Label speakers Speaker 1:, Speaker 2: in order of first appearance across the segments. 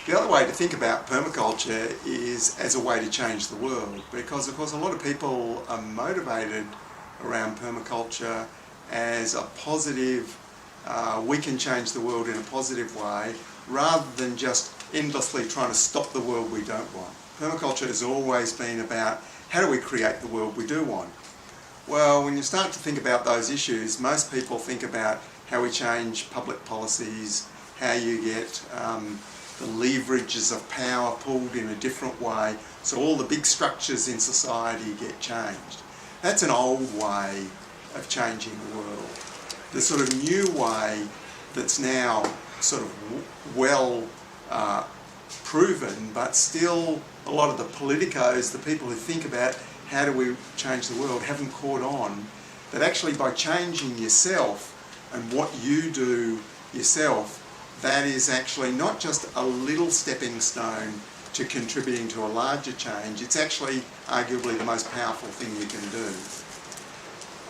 Speaker 1: The other way to think about permaculture is as a way to change the world, because of course a lot of people are motivated around permaculture as a positive, we can change the world in a positive way, rather than just endlessly trying to stop the world we don't want. Permaculture has always been about how do we create the world we do want. Well, when you start to think about those issues, most people think about how we change public policies, how you get the leverages of power pulled in a different way, so all the big structures in society get changed. That's an old way of changing the world. The sort of new way that's now sort of well proven, but still a lot of the politicos, the people who think about how do we change the world, haven't caught on that actually by changing yourself and what you do yourself, that is actually not just a little stepping stone to contributing to a larger change, it's actually arguably the most powerful thing you can do.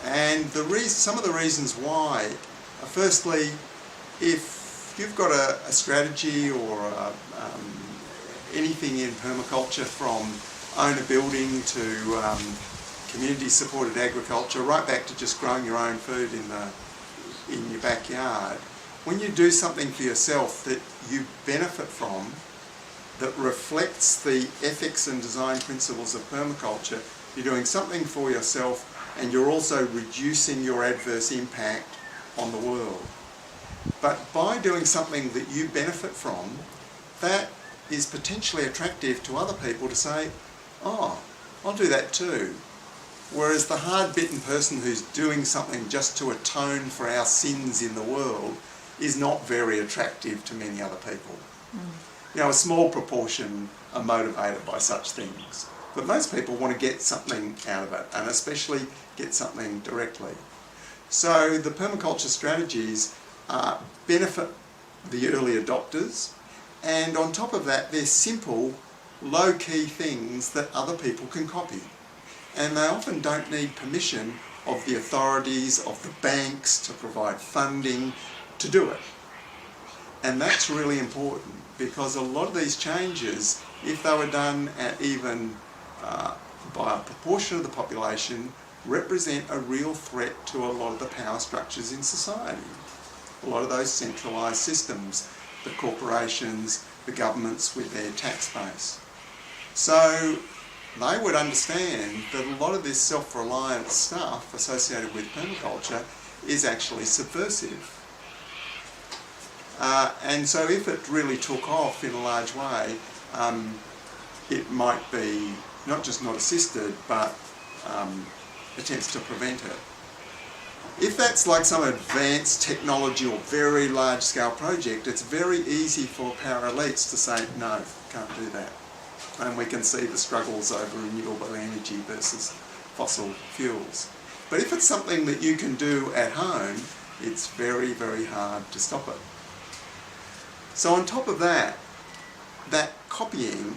Speaker 1: And some of the reasons why are, firstly, if you've got a strategy or anything in permaculture, from owner building to community supported agriculture, right back to just growing your own food in your backyard, when you do something for yourself that you benefit from, that reflects the ethics and design principles of permaculture, you're doing something for yourself and you're also reducing your adverse impact on the world. But by doing something that you benefit from, that is potentially attractive to other people to say, oh, I'll do that too. Whereas the hard-bitten person who's doing something just to atone for our sins in the world is not very attractive to many other people. You know, a small proportion are motivated by such things, but most people want to get something out of it, and especially get something directly. So the permaculture strategies benefit the early adopters, and on top of that, they're simple, low-key things that other people can copy. And they often don't need permission of the authorities, of the banks to provide funding to do it. And that's really important, because a lot of these changes, if they were done at even by a proportion of the population, represent a real threat to a lot of the power structures in society. A lot of those centralised systems, the corporations, the governments with their tax base. So they would understand that a lot of this self-reliant stuff associated with permaculture is actually subversive. And so if it really took off in a large way, it might be not just not assisted, but attempts to prevent it. If that's like some advanced technology or very large-scale project, it's very easy for power elites to say, no, can't do that. And we can see the struggles over renewable energy versus fossil fuels. But if it's something that you can do at home, it's very, very hard to stop it. So on top of that, that copying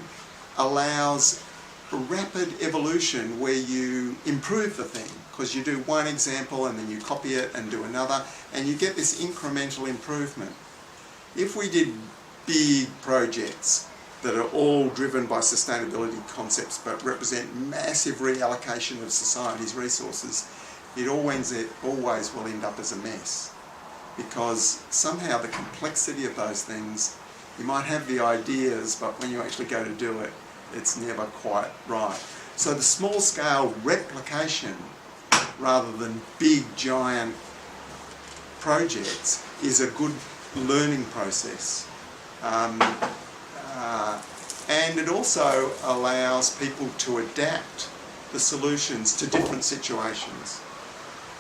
Speaker 1: allows a rapid evolution where you improve the thing, because you do one example and then you copy it and do another, and you get this incremental improvement. If we did big projects that are all driven by sustainability concepts but represent massive reallocation of society's resources, it always will end up as a mess. Because somehow the complexity of those things, you might have the ideas, but when you actually go to do it, it's never quite right. So the small scale replication, rather than big giant projects, is a good learning process. And it also allows people to adapt the solutions to different situations.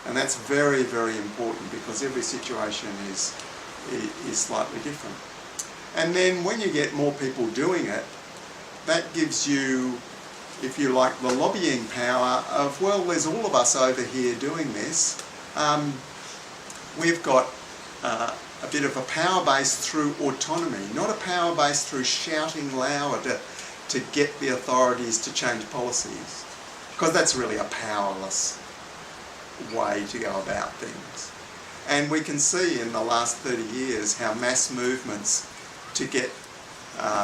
Speaker 1: And that's very, very important, because every situation is slightly different. And then when you get more people doing it, that gives you, if you like, the lobbying power of, well, there's all of us over here doing this. We've got a bit of a power base through autonomy, not a power base through shouting louder to get the authorities to change policies, because that's really a powerless way to go about things. And we can see in the last 30 years how mass movements to get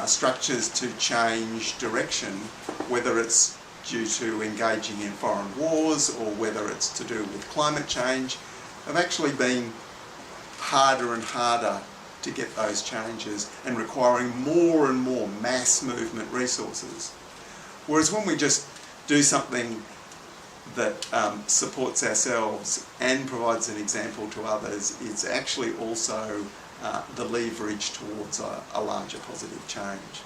Speaker 1: structures to change direction, whether it's due to engaging in foreign wars or whether it's to do with climate change, have actually been harder and harder to get those changes and requiring more and more mass movement resources. Whereas when we just do something that supports ourselves and provides an example to others, it's actually also the leverage towards a larger positive change.